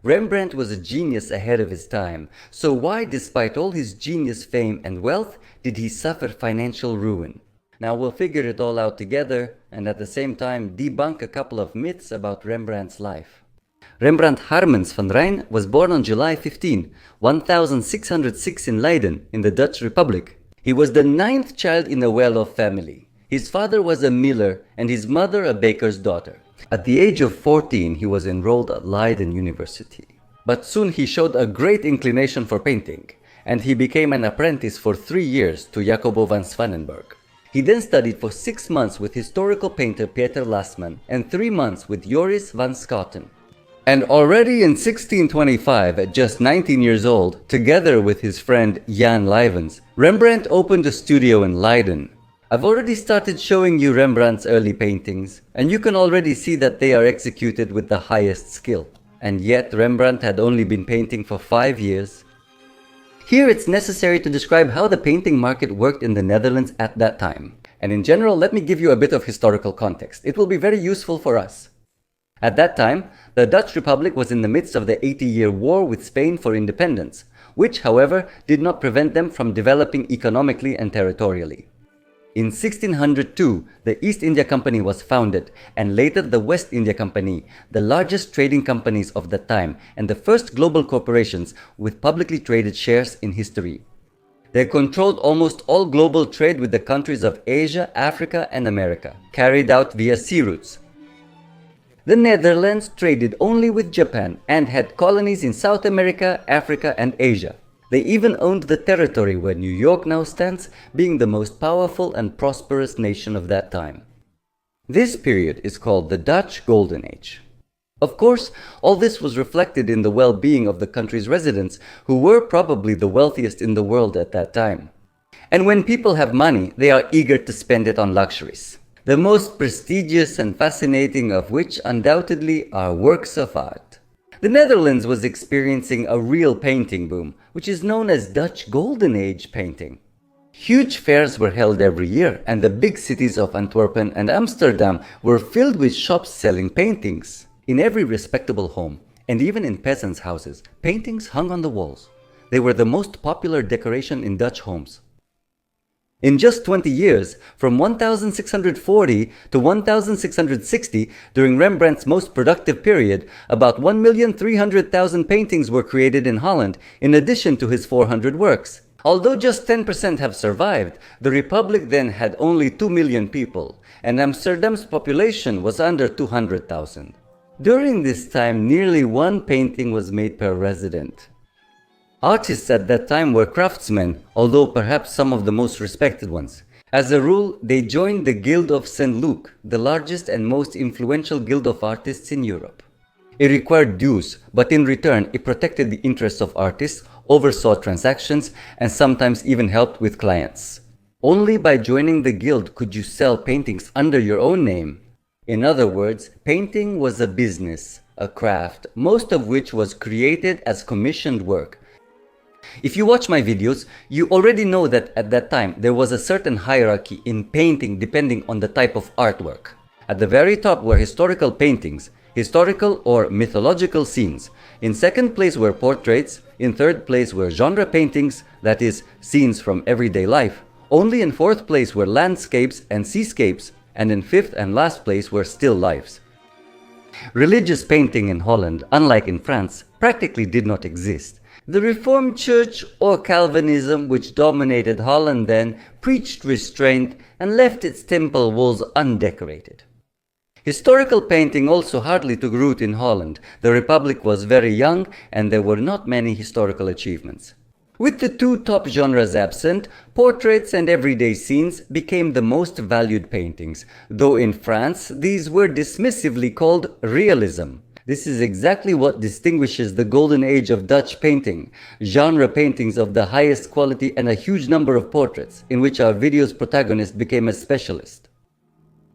Rembrandt was a genius ahead of his time, so why, despite all his genius, fame, and wealth, did he suffer financial ruin? Now we'll figure it all out together, and at the same time debunk a couple of myths about Rembrandt's life. Rembrandt Harmens van Rijn was born on July 15, 1606 in Leiden, in the Dutch Republic. He was the 9th child in a well-off family. His father was a miller and his mother a baker's daughter. At the age of 14, he was enrolled at Leiden University. But soon he showed a great inclination for painting, and he became an apprentice for 3 years to Jacobo van Swanenburg. He then studied for 6 months with historical painter Pieter Lastman and 3 months with Joris van Schouten. And already in 1625, at just 19 years old, together with his friend Jan Luyvens, Rembrandt opened a studio in Leiden. I've already started showing you Rembrandt's early paintings, and you can already see that they are executed with the highest skill. And yet Rembrandt had only been painting for 5 years. Here it's necessary to describe how the painting market worked in the Netherlands at that time. And in general, let me give you a bit of historical context. It will be very useful for us. At that time, the Dutch Republic was in the midst of the 80-year war with Spain for independence, which, however, did not prevent them from developing economically and territorially. In 1602, the East India Company was founded, and later the West India Company, the largest trading companies of the time and the first global corporations with publicly traded shares in history. They controlled almost all global trade with the countries of Asia, Africa, and America, carried out via sea routes. The Netherlands traded only with Japan and had colonies in South America, Africa, and Asia. They even owned the territory where New York now stands, being the most powerful and prosperous nation of that time. This period is called the Dutch Golden Age. Of course, all this was reflected in the well-being of the country's residents, who were probably the wealthiest in the world at that time. And when people have money, they are eager to spend it on luxuries, the most prestigious and fascinating of which undoubtedly are works of art. The Netherlands was experiencing a real painting boom, which is known as Dutch Golden Age painting. Huge fairs were held every year, and the big cities of Antwerp and Amsterdam were filled with shops selling paintings. In every respectable home, and even in peasants' houses, paintings hung on the walls. They were the most popular decoration in Dutch homes. In just 20 years, from 1640 to 1660, during Rembrandt's most productive period, about 1,300,000 paintings were created in Holland, in addition to his 400 works. Although just 10% have survived, the Republic then had only 2 million people, and Amsterdam's population was under 200,000. During this time, nearly 1 painting was made per resident. Artists at that time were craftsmen, although perhaps some of the most respected ones. As a rule, they joined the Guild of St. Luc, the largest and most influential guild of artists in Europe. It required dues, but in return it protected the interests of artists, oversaw transactions, and sometimes even helped with clients. Only by joining the guild could you sell paintings under your own name. In other words, painting was a business, a craft, most of which was created as commissioned work. If you watch my videos, you already know that at that time there was a certain hierarchy in painting depending on the type of artwork. At the very top were historical paintings, historical or mythological scenes. In second place were portraits, in third place were genre paintings, that is, scenes from everyday life. Only in fourth place were landscapes and seascapes, and in fifth and last place were still lifes. Religious painting in Holland, unlike in France, practically did not exist. The Reformed Church, or Calvinism, which dominated Holland then, preached restraint and left its temple walls undecorated. Historical painting also hardly took root in Holland. The Republic was very young and there were not many historical achievements. With the 2 top genres absent, portraits and everyday scenes became the most valued paintings, though in France these were dismissively called realism. This is exactly what distinguishes the golden age of Dutch painting, genre paintings of the highest quality and a huge number of portraits, in which our video's protagonist became a specialist.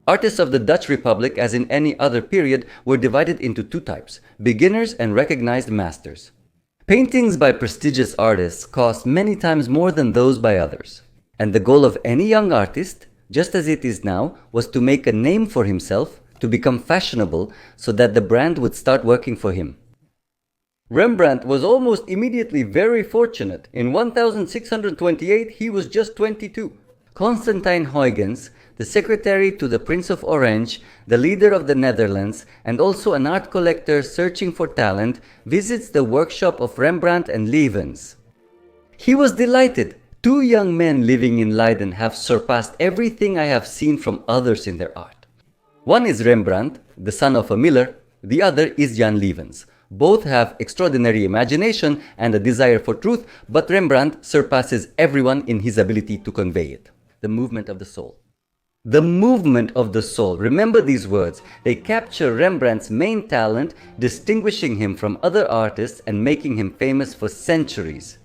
Artists of the Dutch Republic, as in any other period, were divided into 2 types, beginners and recognized masters. Paintings by prestigious artists cost many times more than those by others. And the goal of any young artist, just as it is now, was to make a name for himself, to become fashionable, so that the brand would start working for him. Rembrandt was almost immediately very fortunate. In 1628, he was just 22. Constantine Huygens, the secretary to the Prince of Orange, the leader of the Netherlands, and also an art collector searching for talent, visits the workshop of Rembrandt and Levens. He was delighted. Two young men living in Leiden have surpassed everything I have seen from others in their art. One is Rembrandt, the son of a miller. The other is Jan Levens. Both have extraordinary imagination and a desire for truth, but Rembrandt surpasses everyone in his ability to convey it. The movement of the soul. The movement of the soul. Remember these words. They capture Rembrandt's main talent, distinguishing him from other artists and making him famous for centuries.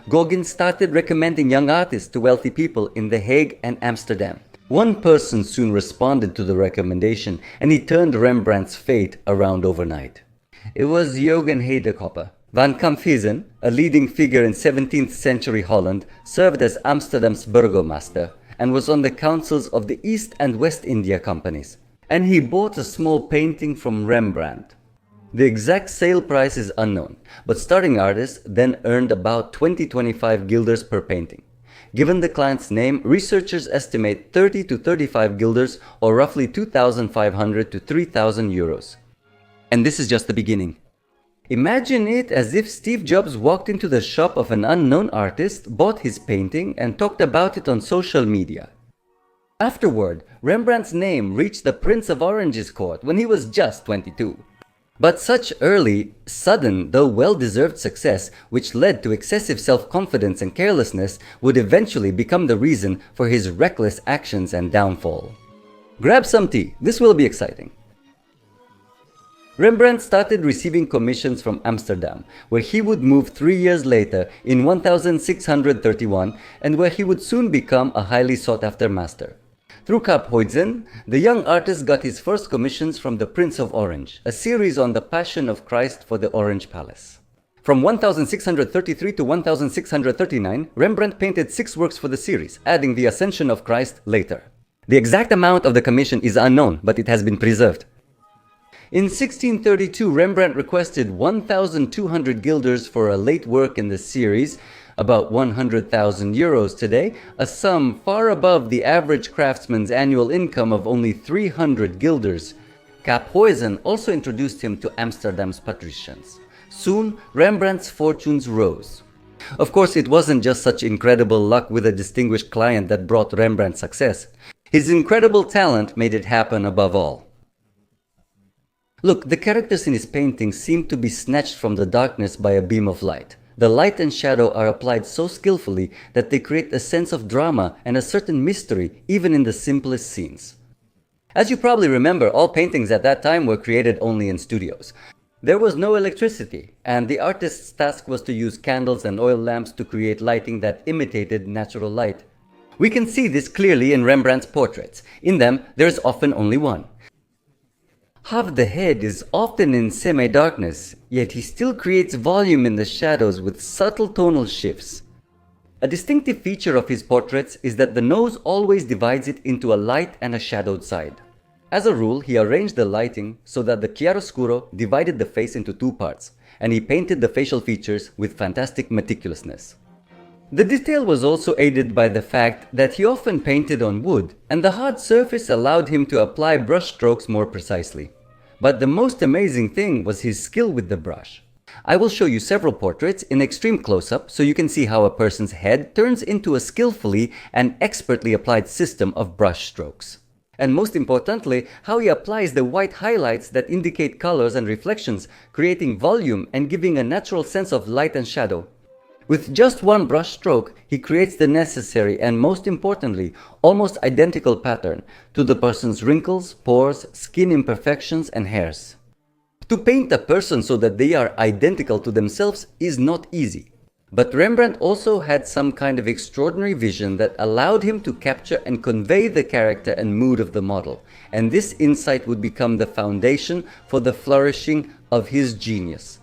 Gauguin started recommending young artists to wealthy people in The Hague and Amsterdam. One person soon responded to the recommendation, and he turned Rembrandt's fate around overnight. It was Johan Heidekopper. Van Camphuisen, a leading figure in 17th century Holland, served as Amsterdam's burgomaster and was on the councils of the East and West India companies. And he bought a small painting from Rembrandt. The exact sale price is unknown, but starting artists then earned about 20-25 guilders per painting. Given the client's name, researchers estimate 30 to 35 guilders, or roughly 2,500 to 3,000 euros. And this is just the beginning. Imagine it as if Steve Jobs walked into the shop of an unknown artist, bought his painting, and talked about it on social media. Afterward, Rembrandt's name reached the Prince of Orange's court when he was just 22. But such early, sudden, though well-deserved success, which led to excessive self-confidence and carelessness, would eventually become the reason for his reckless actions and downfall. Grab some tea, this will be exciting. Rembrandt started receiving commissions from Amsterdam, where he would move 3 years later in 1631 and where he would soon become a highly sought-after master. Through Huygens, the young artist got his first commissions from the Prince of Orange, a series on the Passion of Christ for the Orange Palace. From 1633 to 1639, Rembrandt painted 6 works for the series, adding the Ascension of Christ later. The exact amount of the commission is unknown, but it has been preserved. In 1632, Rembrandt requested 1,200 guilders for a late work in the series, about 100,000 euros today, a sum far above the average craftsman's annual income of only 300 guilders. Huygens also introduced him to Amsterdam's patricians. Soon, Rembrandt's fortunes rose. Of course, it wasn't just such incredible luck with a distinguished client that brought Rembrandt success. His incredible talent made it happen above all. Look, the characters in his paintings seem to be snatched from the darkness by a beam of light. The light and shadow are applied so skillfully that they create a sense of drama and a certain mystery even in the simplest scenes. As you probably remember, all paintings at that time were created only in studios. There was no electricity, and the artist's task was to use candles and oil lamps to create lighting that imitated natural light. We can see this clearly in Rembrandt's portraits. In them, there is often only one. Half the head is often in semi-darkness, yet he still creates volume in the shadows with subtle tonal shifts. A distinctive feature of his portraits is that the nose always divides it into a light and a shadowed side. As a rule, he arranged the lighting so that the chiaroscuro divided the face into 2 parts, and he painted the facial features with fantastic meticulousness. The detail was also aided by the fact that he often painted on wood, and the hard surface allowed him to apply brush strokes more precisely. But the most amazing thing was his skill with the brush. I will show you several portraits in extreme close-up so you can see how a person's head turns into a skillfully and expertly applied system of brush strokes. And most importantly, how he applies the white highlights that indicate colors and reflections, creating volume and giving a natural sense of light and shadow. With just one brush stroke, he creates the necessary and most importantly, almost identical pattern to the person's wrinkles, pores, skin imperfections and hairs. To paint a person so that they are identical to themselves is not easy. But Rembrandt also had some kind of extraordinary vision that allowed him to capture and convey the character and mood of the model, and this insight would become the foundation for the flourishing of his genius.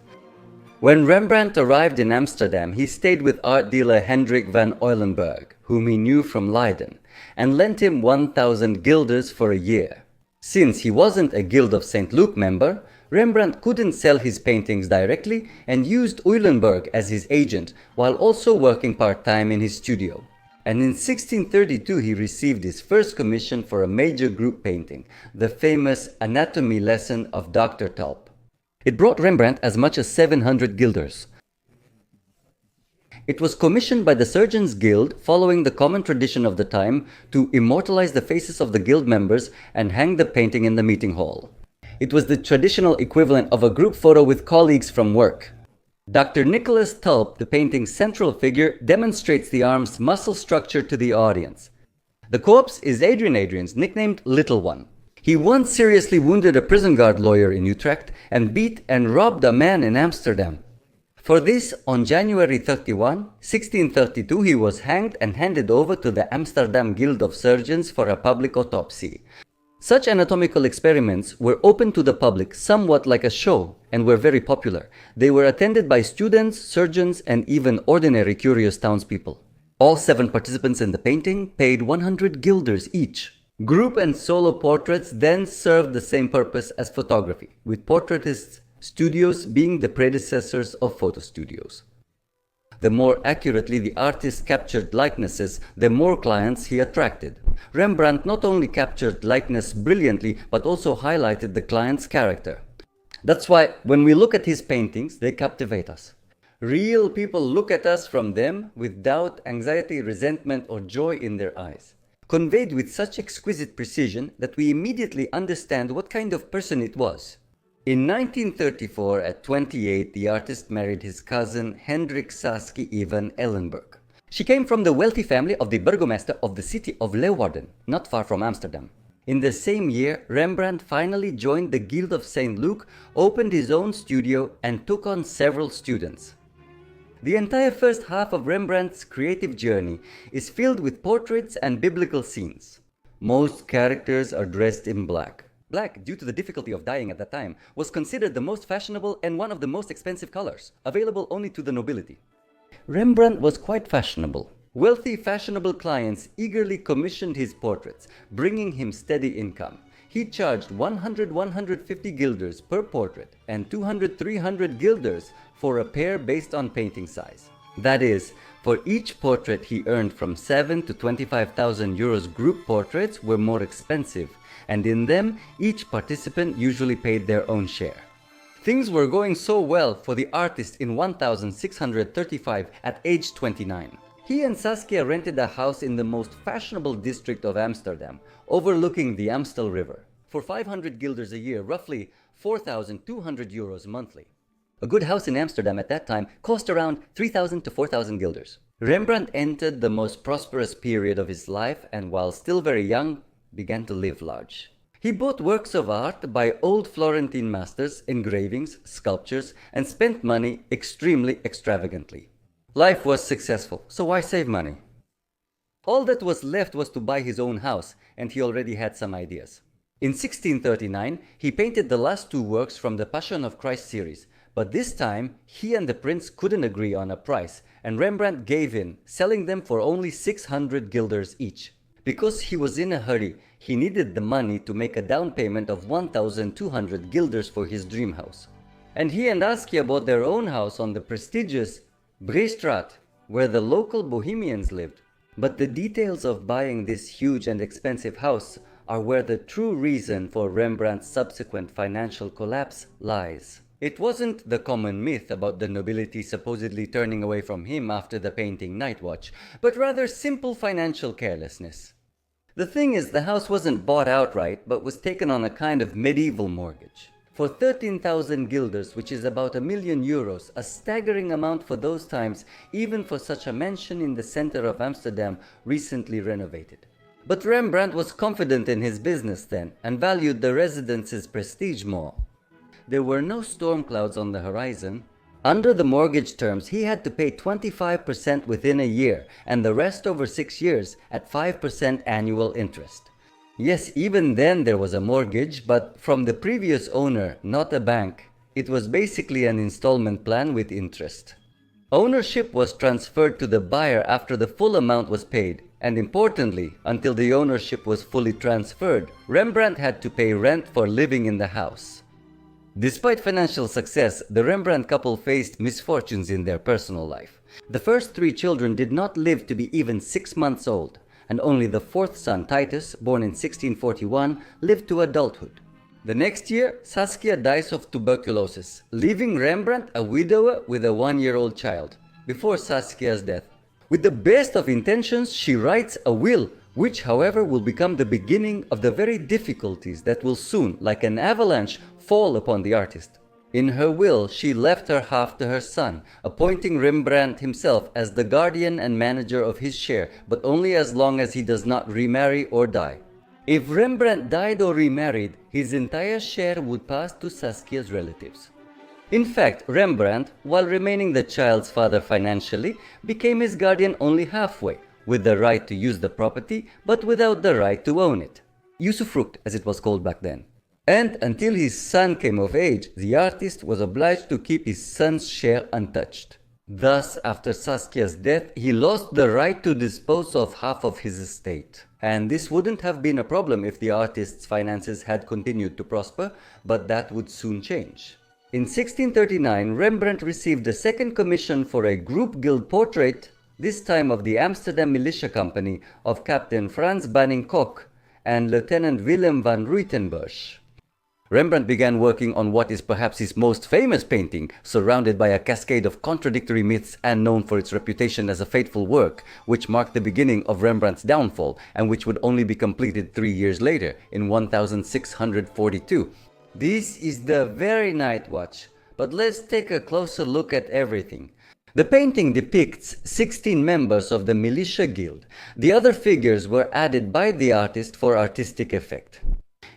When Rembrandt arrived in Amsterdam, he stayed with art dealer Hendrik van Eulenberg, whom he knew from Leiden, and lent him 1,000 guilders for a year. Since he wasn't a Guild of St. Luke member, Rembrandt couldn't sell his paintings directly and used Eulenburg as his agent while also working part-time in his studio. And in 1632 he received his first commission for a major group painting, the famous Anatomy Lesson of Dr. Tulp. It brought Rembrandt as much as 700 guilders. It was commissioned by the Surgeons' Guild following the common tradition of the time to immortalize the faces of the guild members and hang the painting in the meeting hall. It was the traditional equivalent of a group photo with colleagues from work. Dr. Nicholas Tulp, the painting's central figure, demonstrates the arm's muscle structure to the audience. The corpse is Adrian Adrian's, nicknamed Little One. He once seriously wounded a prison guard lawyer in Utrecht and beat and robbed a man in Amsterdam. For this, on January 31, 1632, he was hanged and handed over to the Amsterdam Guild of Surgeons for a public autopsy. Such anatomical experiments were open to the public somewhat like a show and were very popular. They were attended by students, surgeons, and even ordinary curious townspeople. All 7 participants in the painting paid 100 guilders each. Group and solo portraits then served the same purpose as photography, with portraitists' studios being the predecessors of photo studios. The more accurately the artist captured likenesses, the more clients he attracted. Rembrandt not only captured likeness brilliantly, but also highlighted the client's character. That's why when we look at his paintings, they captivate us. Real people look at us from them with doubt, anxiety, resentment, or joy in their eyes, conveyed with such exquisite precision that we immediately understand what kind of person it was. In 1934, at 28, the artist married his cousin Hendrik Saski Ivan Ellenberg. She came from the wealthy family of the burgomaster of the city of Leeuwarden, not far from Amsterdam. In the same year, Rembrandt finally joined the Guild of St. Luke, opened his own studio, and took on several students. The entire first half of Rembrandt's creative journey is filled with portraits and biblical scenes. Most characters are dressed in black. Black, due to the difficulty of dyeing at that time, was considered the most fashionable and one of the most expensive colors, available only to the nobility. Rembrandt was quite fashionable. Wealthy, fashionable clients eagerly commissioned his portraits, bringing him steady income. He charged 150 guilders per portrait and 300 guilders for a pair based on painting size. That is, for each portrait he earned from 7 to 25,000 euros. Group portraits were more expensive, and in them, each participant usually paid their own share. Things were going so well for the artist in 1635 at age 29. He and Saskia rented a house in the most fashionable district of Amsterdam, overlooking the Amstel River, for 500 guilders a year, roughly 4,200 euros monthly. A good house in Amsterdam at that time cost around 3,000 to 4,000 guilders. Rembrandt entered the most prosperous period of his life and, while still very young, began to live large. He bought works of art by old Florentine masters, engravings, sculptures, and spent money extremely extravagantly. Life was successful, so why save money? All that was left was to buy his own house, and he already had some ideas. In 1639, he painted the last 2 works from the Passion of Christ series, but this time he and the prince couldn't agree on a price, and Rembrandt gave in, selling them for only 600 guilders each. Because he was in a hurry, he needed the money to make a down payment of 1,200 guilders for his dream house. And he and Askia bought their own house on the prestigious Breestraat, where the local Bohemians lived. But the details of buying this huge and expensive house are where the true reason for Rembrandt's subsequent financial collapse lies. It wasn't the common myth about the nobility supposedly turning away from him after the painting Night Watch, but rather simple financial carelessness. The thing is, the house wasn't bought outright, but was taken on a kind of medieval mortgage. For 13,000 guilders, which is about €1,000,000, a staggering amount for those times, even for such a mansion in the center of Amsterdam, recently renovated. But Rembrandt was confident in his business then, and valued the residence's prestige more. There were no storm clouds on the horizon. Under the mortgage terms, he had to pay 25% within a year, and the rest over 6 years at 5% annual interest. Yes, even then there was a mortgage, but from the previous owner, not a bank. It was basically an installment plan with interest. Ownership was transferred to the buyer after the full amount was paid, and importantly, until the ownership was fully transferred, Rembrandt had to pay rent for living in the house. Despite financial success, the Rembrandt couple faced misfortunes in their personal life. The first three children did not live to be even 6 months old, and only the fourth son, Titus, born in 1641, lived to adulthood. The next year, Saskia dies of tuberculosis, leaving Rembrandt a widower with a 1-year-old child. Before Saskia's death, with the best of intentions, she writes a will, which however will become the beginning of the very difficulties that will soon, like an avalanche, fall upon the artist. In her will, she left her half to her son, appointing Rembrandt himself as the guardian and manager of his share, but only as long as he does not remarry or die. If Rembrandt died or remarried, his entire share would pass to Saskia's relatives. In fact, Rembrandt, while remaining the child's father financially, became his guardian only halfway, with the right to use the property, but without the right to own it. Usufruct, as it was called back then. And until his son came of age, the artist was obliged to keep his son's share untouched. Thus, after Saskia's death, he lost the right to dispose of half of his estate. And this wouldn't have been a problem if the artist's finances had continued to prosper, but that would soon change. In 1639, Rembrandt received a second commission for a group guild portrait, this time of the Amsterdam Militia Company of Captain Frans Banning Kok and Lieutenant Willem van Ruitenbusch. Rembrandt began working on what is perhaps his most famous painting, surrounded by a cascade of contradictory myths and known for its reputation as a fateful work, which marked the beginning of Rembrandt's downfall and which would only be completed 3 years later, in 1642. This is the very Night Watch, but let's take a closer look at everything. The painting depicts 16 members of the Militia Guild. The other figures were added by the artist for artistic effect.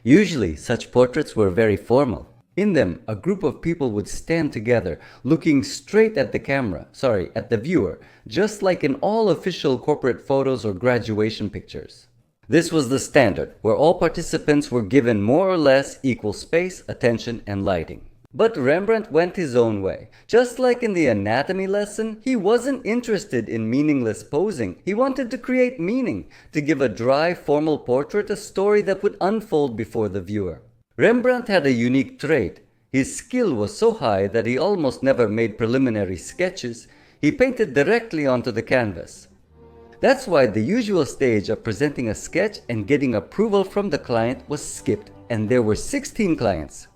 Usually, such portraits were very formal. In them, a group of people would stand together, looking straight at the viewer, just like in all official corporate photos or graduation pictures. This was the standard, where all participants were given more or less equal space, attention, and lighting. But Rembrandt went his own way. Just like in the anatomy lesson, he wasn't interested in meaningless posing. He wanted to create meaning, to give a dry, formal portrait a story that would unfold before the viewer. Rembrandt had a unique trait. His skill was so high that he almost never made preliminary sketches. He painted directly onto the canvas. That's why the usual stage of presenting a sketch and getting approval from the client was skipped, and there were 16 clients.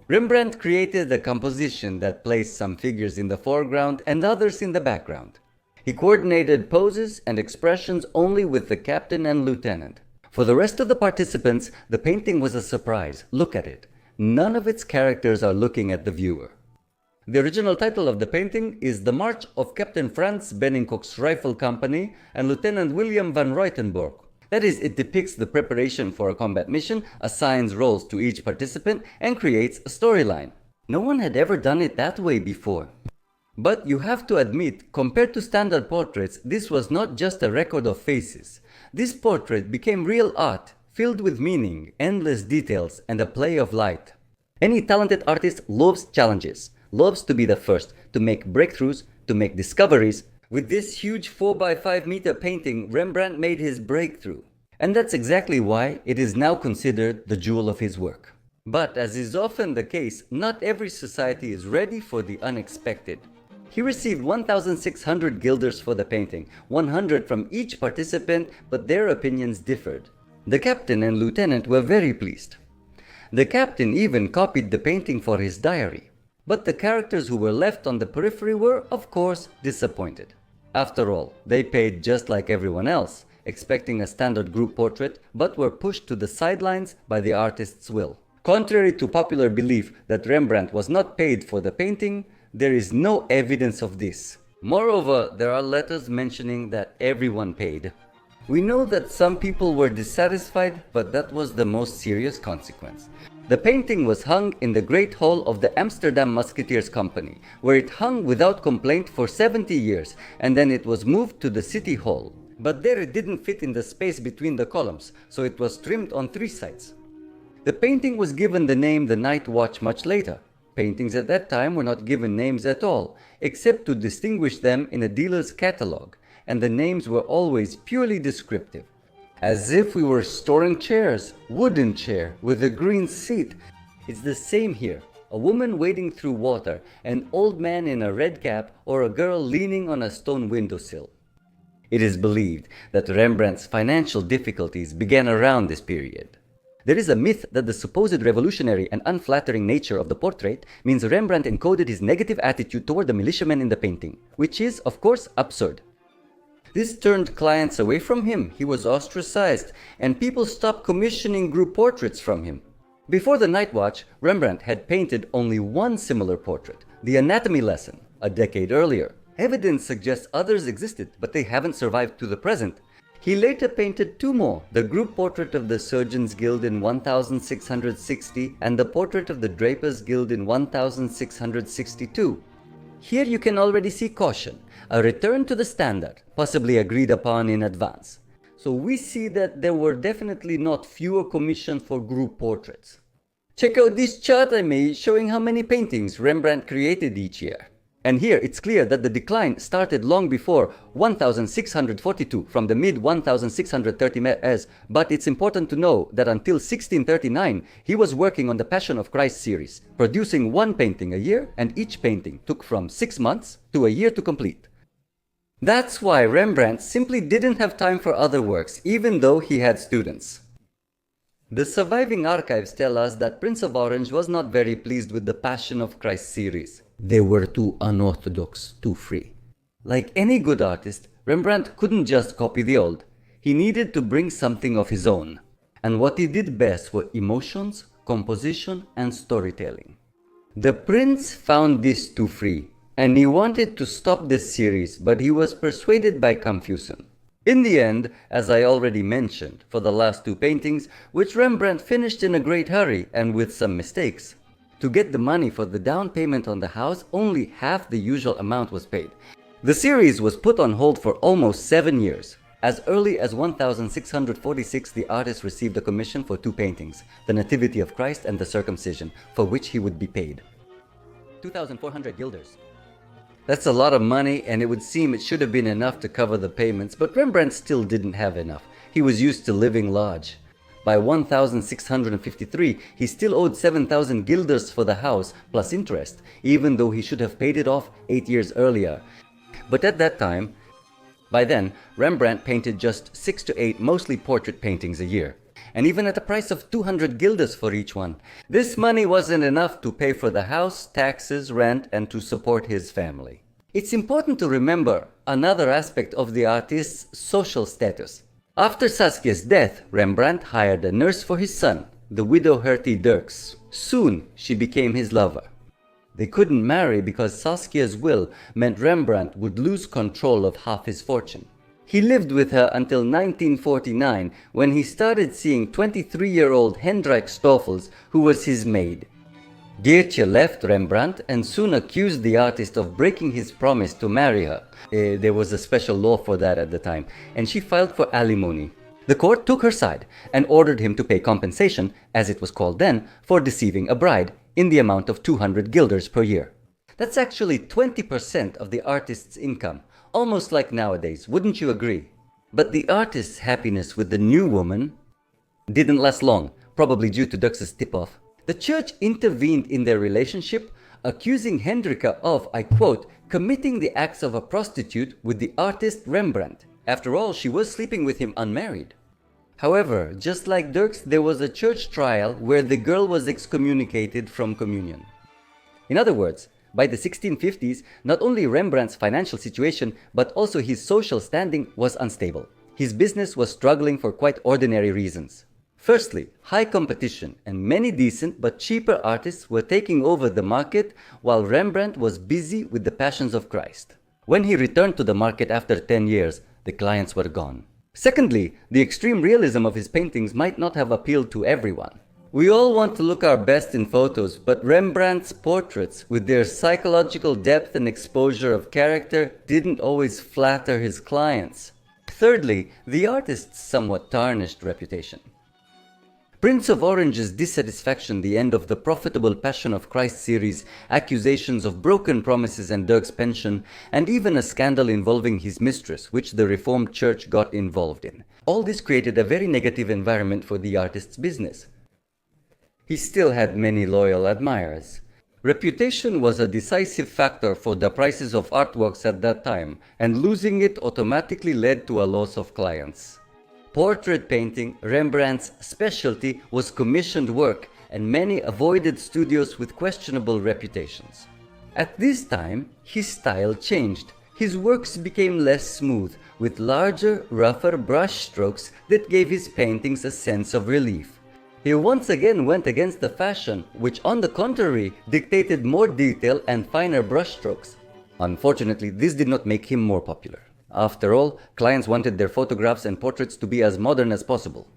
Rembrandt created a composition that placed some figures in the foreground and others in the background. He coordinated poses and expressions only with the captain and lieutenant. For the rest of the participants, the painting was a surprise. Look at it. None of its characters are looking at the viewer. The original title of the painting is The March of Captain Frans Benningkok's Rifle Company and Lieutenant Willem van Ruitenburg. That is, it depicts the preparation for a combat mission, assigns roles to each participant, and creates a storyline. No one had ever done it that way before. But you have to admit, compared to standard portraits, this was not just a record of faces. This portrait became real art, filled with meaning, endless details, and a play of light. Any talented artist loves challenges, loves to be the first, to make breakthroughs, to make discoveries. With this huge 4x5 meter painting, Rembrandt made his breakthrough. And that's exactly why it is now considered the jewel of his work. But as is often the case, not every society is ready for the unexpected. He received 1,600 guilders for the painting, 100 from each participant, but their opinions differed. The captain and lieutenant were very pleased. The captain even copied the painting for his diary. But the characters who were left on the periphery were, of course, disappointed. After all, they paid just like everyone else, expecting a standard group portrait, but were pushed to the sidelines by the artist's will. Contrary to popular belief that Rembrandt was not paid for the painting, there is no evidence of this. Moreover, there are letters mentioning that everyone paid. We know that some people were dissatisfied, but that was the most serious consequence. The painting was hung in the Great Hall of the Amsterdam Musketeers Company, where it hung without complaint for 70 years, and then it was moved to the City Hall. But there it didn't fit in the space between the columns, so it was trimmed on 3 sides. The painting was given the name The Night Watch much later. Paintings at that time were not given names at all, except to distinguish them in a dealer's catalog, and the names were always purely descriptive. As if we were storing chairs, wooden chair with a green seat. It's the same here. a woman wading through water, an old man in a red cap, or a girl leaning on a stone windowsill. It is believed that Rembrandt's financial difficulties began around this period. There is a myth that the supposed revolutionary and unflattering nature of the portrait means Rembrandt encoded his negative attitude toward the militiamen in the painting, which is, of course, absurd. This turned clients away from him, he was ostracized, and people stopped commissioning group portraits from him. Before the Night Watch, Rembrandt had painted only one similar portrait, The Anatomy Lesson, a decade earlier. Evidence suggests others existed, but they haven't survived to the present. He later painted two more, the group portrait of the Surgeons Guild in 1660 and the portrait of the Drapers Guild in 1662. Here you can already see caution, a return to the standard, possibly agreed upon in advance. So we see that there were definitely not fewer commissions for group portraits. Check out this chart I made showing how many paintings Rembrandt created each year. And here it's clear that the decline started long before 1642 from the mid-1630s, but it's important to know that until 1639 he was working on the Passion of Christ series, producing one painting a year, and each painting took from 6 months to a year to complete. That's why Rembrandt simply didn't have time for other works, even though he had students. The surviving archives tell us that Prince of Orange was not very pleased with the Passion of Christ series. They were too unorthodox, too free. Like any good artist, Rembrandt couldn't just copy the old. He needed to bring something of his own. And what he did best were emotions, composition, and storytelling. The prince found this too free, and he wanted to stop this series, but he was persuaded by Confucian. In the end, as I already mentioned, for the last two paintings, which Rembrandt finished in a great hurry and with some mistakes, to get the money for the down payment on the house, only half the usual amount was paid. The series was put on hold for almost 7 years. As early as 1646, the artist received a commission for two paintings, the Nativity of Christ and the Circumcision, for which he would be paid 2,400 guilders. That's a lot of money, and it would seem it should have been enough to cover the payments, but Rembrandt still didn't have enough. He was used to living large. By 1653, he still owed 7,000 guilders for the house, plus interest, even though he should have paid it off 8 years earlier. But at that time, by then, Rembrandt painted just 6 to 8 mostly portrait paintings a year, and even at a price of 200 guilders for each one. This money wasn't enough to pay for the house, taxes, rent, and to support his family. It's important to remember another aspect of the artist's social status. After Saskia's death, Rembrandt hired a nurse for his son, the widow Hertie Dirks. Soon, she became his lover. They couldn't marry because Saskia's will meant Rembrandt would lose control of half his fortune. He lived with her until 1949, when he started seeing 23-year-old Hendrik Stoffels, who was his maid. Geertje left Rembrandt and soon accused the artist of breaking his promise to marry her. There was a special law for that at the time, and she filed for alimony. The court took her side and ordered him to pay compensation, as it was called then, for deceiving a bride, in the amount of 200 guilders per year. That's actually 20% of the artist's income, almost like nowadays, wouldn't you agree? But the artist's happiness with the new woman didn't last long, probably due to Dirks's tip-off. The church intervened in their relationship, accusing Hendrika of, I quote, committing the acts of a prostitute with the artist Rembrandt. After all, she was sleeping with him unmarried. However, just like Dirks, there was a church trial where the girl was excommunicated from communion. In other words, by the 1650s, not only Rembrandt's financial situation, but also his social standing was unstable. His business was struggling for quite ordinary reasons. Firstly, high competition and many decent but cheaper artists were taking over the market while Rembrandt was busy with the Passions of Christ. When he returned to the market after 10 years, the clients were gone. Secondly, the extreme realism of his paintings might not have appealed to everyone. We all want to look our best in photos, but Rembrandt's portraits, with their psychological depth and exposure of character, didn't always flatter his clients. Thirdly, the artist's somewhat tarnished reputation. Prince of Orange's dissatisfaction, the end of the profitable Passion of Christ series, accusations of broken promises and Dirk's pension, and even a scandal involving his mistress, which the Reformed Church got involved in. All this created a very negative environment for the artist's business. He still had many loyal admirers. Reputation was a decisive factor for the prices of artworks at that time, and losing it automatically led to a loss of clients. Portrait painting, Rembrandt's specialty, was commissioned work, and many avoided studios with questionable reputations. At this time, his style changed. His works became less smooth, with larger, rougher brush strokes that gave his paintings a sense of relief. He once again went against the fashion, which on the contrary dictated more detail and finer brushstrokes. Unfortunately, this did not make him more popular. After all, clients wanted their photographs and portraits to be as modern as possible.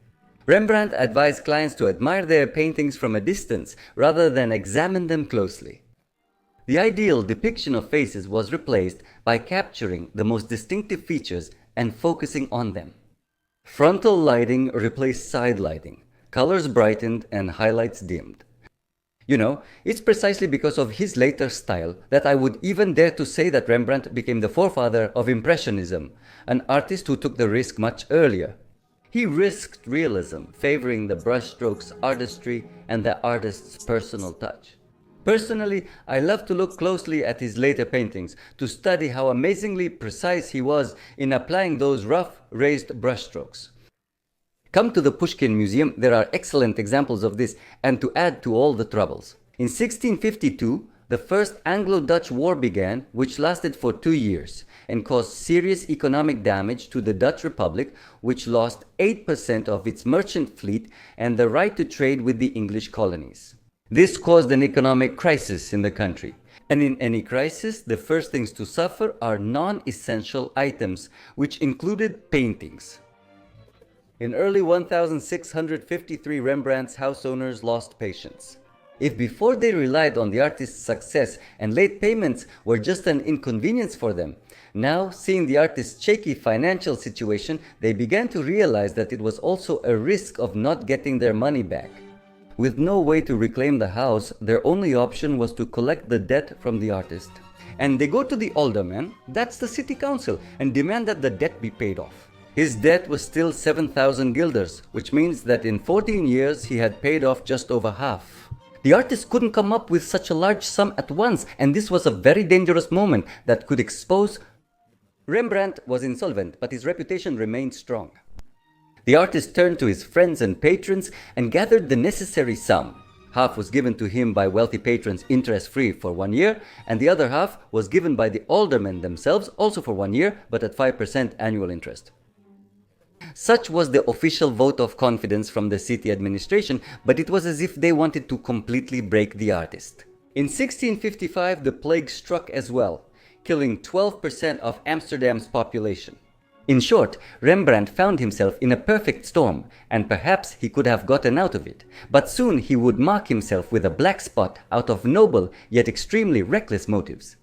Rembrandt advised clients to admire their paintings from a distance rather than examine them closely. The ideal depiction of faces was replaced by capturing the most distinctive features and focusing on them. Frontal lighting replaced side lighting. Colors brightened and highlights dimmed. You know, it's precisely because of his later style that I would even dare to say that Rembrandt became the forefather of Impressionism, an artist who took the risk much earlier. He risked realism, favoring the brushstrokes, artistry, and the artist's personal touch. Personally, I love to look closely at his later paintings to study how amazingly precise he was in applying those rough, raised brushstrokes. Come to the Pushkin Museum, there are excellent examples of this, and to add to all the troubles. In 1652, the First Anglo-Dutch War began, which lasted for 2 years, and caused serious economic damage to the Dutch Republic, which lost 8% of its merchant fleet and the right to trade with the English colonies. This caused an economic crisis in the country. And in any crisis, the first things to suffer are non-essential items, which included paintings. In early 1653, Rembrandt's house owners lost patience. If before they relied on the artist's success and late payments were just an inconvenience for them, now, seeing the artist's shaky financial situation, they began to realize that it was also a risk of not getting their money back. With no way to reclaim the house, their only option was to collect the debt from the artist. And they go to the alderman, that's the city council, and demand that the debt be paid off. His debt was still 7,000 guilders, which means that in 14 years he had paid off just over half. The artist couldn't come up with such a large sum at once, and this was a very dangerous moment that could expose. Rembrandt was insolvent, but his reputation remained strong. The artist turned to his friends and patrons and gathered the necessary sum. Half was given to him by wealthy patrons interest-free for 1 year, and the other half was given by the aldermen themselves, also for 1 year, but at 5% annual interest. Such was the official vote of confidence from the city administration, but it was as if they wanted to completely break the artist. In 1655, the plague struck as well, killing 12% of Amsterdam's population. In short, Rembrandt found himself in a perfect storm, and perhaps he could have gotten out of it, but soon he would mark himself with a black spot out of noble yet extremely reckless motives.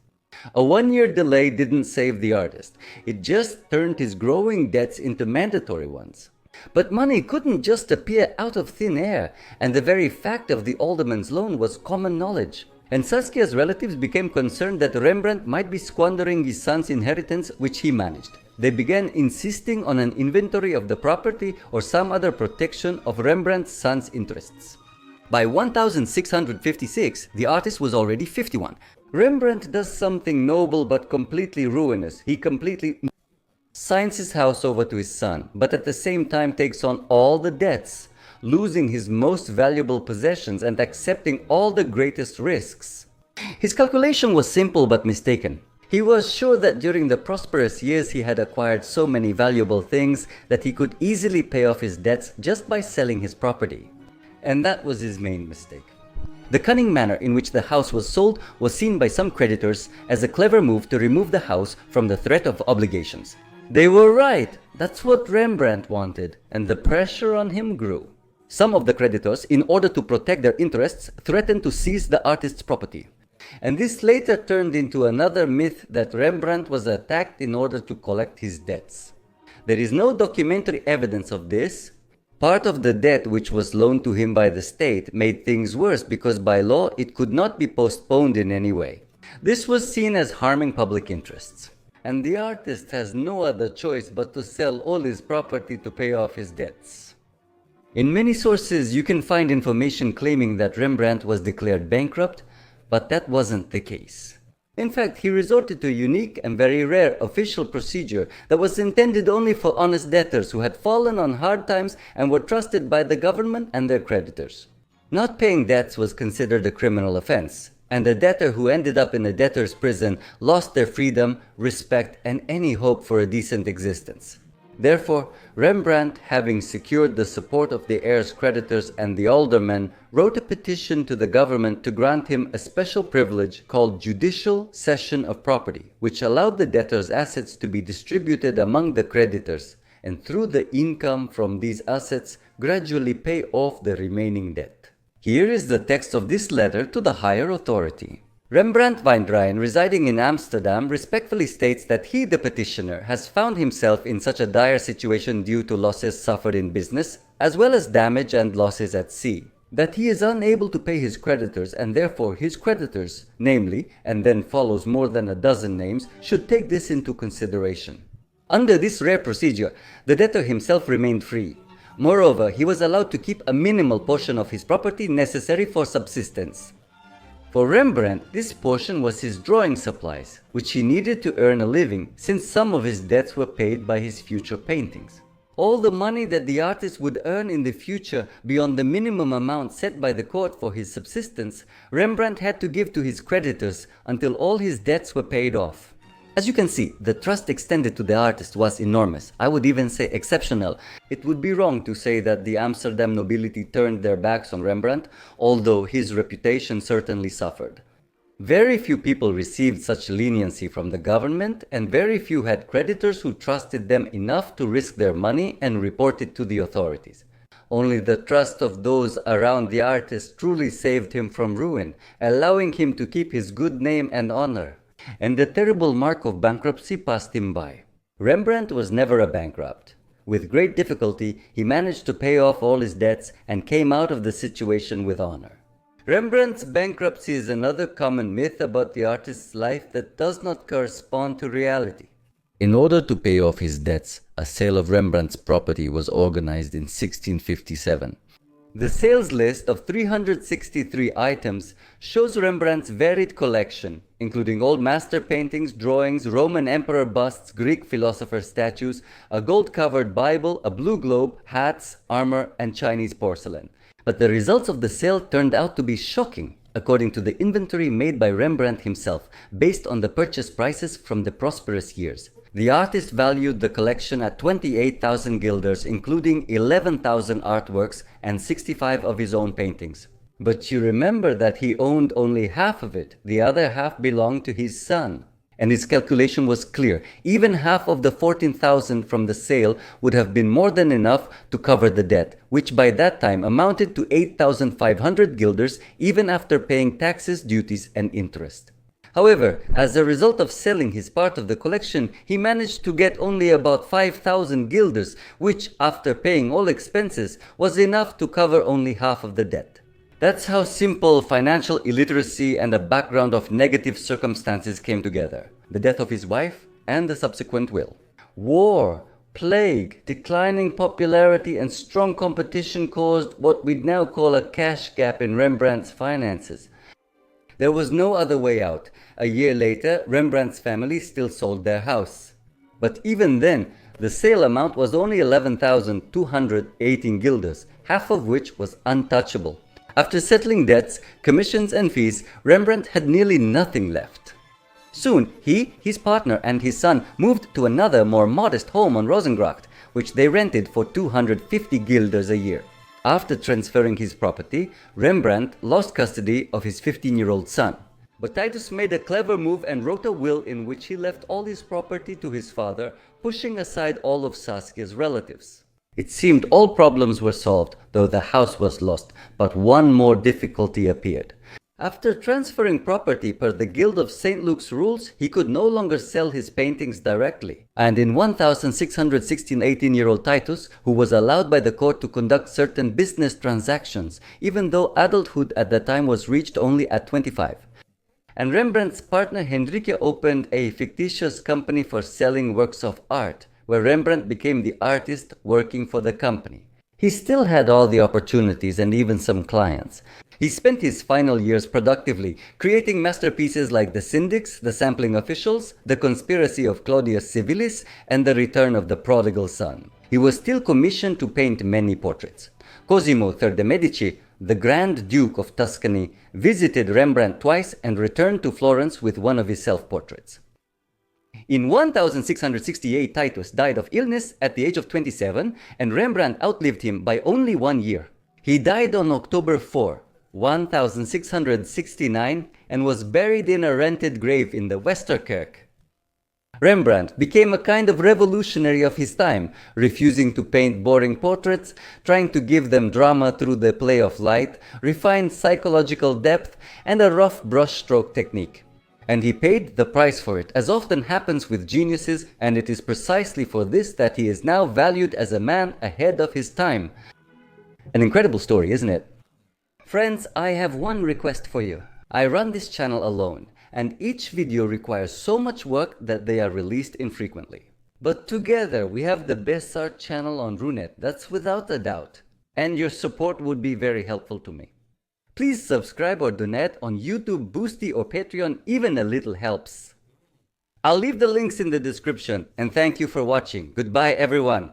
A 1-year delay didn't save the artist, it just turned his growing debts into mandatory ones. But money couldn't just appear out of thin air, and the very fact of the alderman's loan was common knowledge. And Saskia's relatives became concerned that Rembrandt might be squandering his son's inheritance, which he managed. They began insisting on an inventory of the property or some other protection of Rembrandt's son's interests. By 1656, the artist was already 51. Rembrandt does something noble but completely ruinous. He completely signs his house over to his son, but at the same time takes on all the debts, losing his most valuable possessions and accepting all the greatest risks. His calculation was simple but mistaken. He was sure that during the prosperous years he had acquired so many valuable things that he could easily pay off his debts just by selling his property. And that was his main mistake. The cunning manner in which the house was sold was seen by some creditors as a clever move to remove the house from the threat of obligations. They were right, that's what Rembrandt wanted, and the pressure on him grew. Some of the creditors, in order to protect their interests, threatened to seize the artist's property. And this later turned into another myth that Rembrandt was attacked in order to collect his debts. There is no documentary evidence of this. Part of the debt which was loaned to him by the state made things worse because by law it could not be postponed in any way. This was seen as harming public interests. And the artist has no other choice but to sell all his property to pay off his debts. In many sources you can find information claiming that Rembrandt was declared bankrupt, But that wasn't the case. In fact, he resorted to a unique and very rare official procedure that was intended only for honest debtors who had fallen on hard times and were trusted by the government and their creditors. Not paying debts was considered a criminal offense, and a debtor who ended up in a debtor's prison lost their freedom, respect, and any hope for a decent existence. Therefore, Rembrandt, having secured the support of the heir's creditors and the aldermen, wrote a petition to the government to grant him a special privilege called judicial cession of property, which allowed the debtor's assets to be distributed among the creditors, and through the income from these assets, gradually pay off the remaining debt. Here is the text of this letter to the higher authority. Rembrandt van Rijn, residing in Amsterdam, respectfully states that he, the petitioner, has found himself in such a dire situation due to losses suffered in business, as well as damage and losses at sea, that he is unable to pay his creditors, and therefore his creditors, namely, and then follows more than a dozen names, should take this into consideration. Under this rare procedure, the debtor himself remained free. Moreover, he was allowed to keep a minimal portion of his property necessary for subsistence. For Rembrandt, this portion was his drawing supplies, which he needed to earn a living, since some of his debts were paid by his future paintings. All the money that the artist would earn in the future beyond the minimum amount set by the court for his subsistence, Rembrandt had to give to his creditors until all his debts were paid off. As you can see, the trust extended to the artist was enormous. I would even say exceptional. It would be wrong to say that the Amsterdam nobility turned their backs on Rembrandt, although his reputation certainly suffered. Very few people received such leniency from the government, and very few had creditors who trusted them enough to risk their money and report it to the authorities. Only the trust of those around the artist truly saved him from ruin, allowing him to keep his good name and honor. And the terrible mark of bankruptcy passed him by. Rembrandt was never a bankrupt. With great difficulty, he managed to pay off all his debts and came out of the situation with honor. Rembrandt's bankruptcy is another common myth about the artist's life that does not correspond to reality. In order to pay off his debts, a sale of Rembrandt's property was organized in 1657. The sales list of 363 items shows Rembrandt's varied collection, including old master paintings, drawings, Roman emperor busts, Greek philosopher statues, a gold-covered Bible, a blue globe, hats, armor, and Chinese porcelain. But the results of the sale turned out to be shocking, according to the inventory made by Rembrandt himself, based on the purchase prices from the prosperous years. The artist valued the collection at 28,000 guilders, including 11,000 artworks and 65 of his own paintings. But you remember that he owned only half of it. The other half belonged to his son. And his calculation was clear. Even half of the 14,000 from the sale would have been more than enough to cover the debt, which by that time amounted to 8,500 guilders, even after paying taxes, duties, and interest. However, as a result of selling his part of the collection, he managed to get only about 5,000 guilders, which, after paying all expenses, was enough to cover only half of the debt. That's how simple financial illiteracy and a background of negative circumstances came together. The death of his wife and the subsequent will. War, plague, declining popularity, and strong competition caused what we'd now call a cash gap in Rembrandt's finances. There was no other way out. A year later, Rembrandt's family still sold their house. But even then, the sale amount was only 11,218 guilders, half of which was untouchable. After settling debts, commissions and fees, Rembrandt had nearly nothing left. Soon, he, his partner and his son moved to another more modest home on Rozengracht, which they rented for 250 guilders a year. After transferring his property, Rembrandt lost custody of his 15-year-old son. But Titus made a clever move and wrote a will in which he left all his property to his father, pushing aside all of Saskia's relatives. It seemed all problems were solved, though the house was lost, but one more difficulty appeared. After transferring property per the Guild of St. Luke's rules, he could no longer sell his paintings directly. And in 1616, 18-year-old Titus, who was allowed by the court to conduct certain business transactions, even though adulthood at the time was reached only at 25. And Rembrandt's partner Hendrike opened a fictitious company for selling works of art, where Rembrandt became the artist working for the company. He still had all the opportunities and even some clients. He spent his final years productively, creating masterpieces like The Syndics, The Sampling Officials, The Conspiracy of Claudius Civilis, and The Return of the Prodigal Son. He was still commissioned to paint many portraits. Cosimo III de' Medici, the Grand Duke of Tuscany, visited Rembrandt twice and returned to Florence with one of his self-portraits. In 1668, Titus died of illness at the age of 27, and Rembrandt outlived him by only 1 year. He died on October 4, 1669, and was buried in a rented grave in the Westerkerk. Rembrandt became a kind of revolutionary of his time, refusing to paint boring portraits, trying to give them drama through the play of light, refined psychological depth, and a rough brushstroke technique. And he paid the price for it, as often happens with geniuses, and it is precisely for this that he is now valued as a man ahead of his time. An incredible story, isn't it? Friends, I have one request for you. I run this channel alone, and each video requires so much work that they are released infrequently. But together we have the best art channel on Runet, that's without a doubt. And your support would be very helpful to me. Please subscribe or donate on YouTube, Boosty or Patreon, even a little helps. I'll leave the links in the description, and thank you for watching. Goodbye everyone.